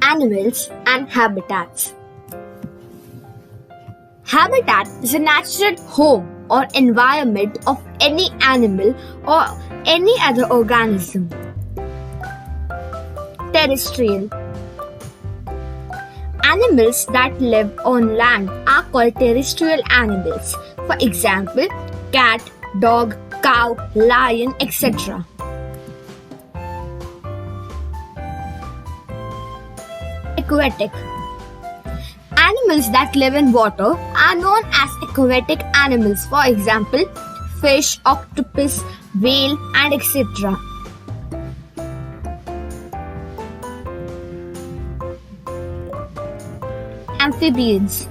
Animals and habitats. Habitat is a natural home or environment of any animal or any other organism. Terrestrial. Animals that live on land are called terrestrial animals. For example, cat, dog, cow, lion, etc. Aquatic. Animals that live in water are known as aquatic animals. For example, fish, octopus, whale, and etc. Amphibians.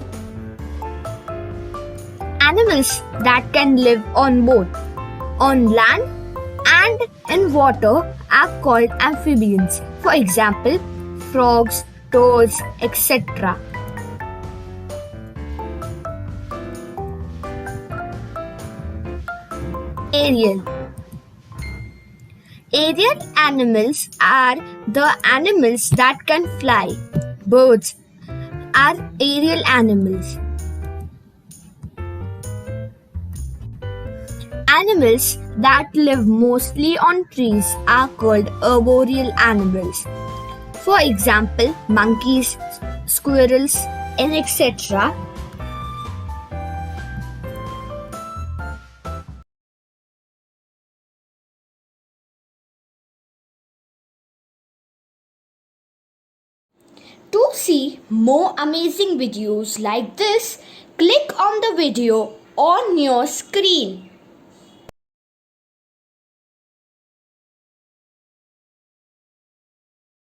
Animals that can live on both on land and in water are called amphibians. For example, frogs, toads, etc. Aerial. Aerial animals are the animals that can fly. Birds are aerial animals. Animals that live mostly on trees are called arboreal animals. For example, monkeys, squirrels, and etc. To see more amazing videos like this, click on the video on your screen.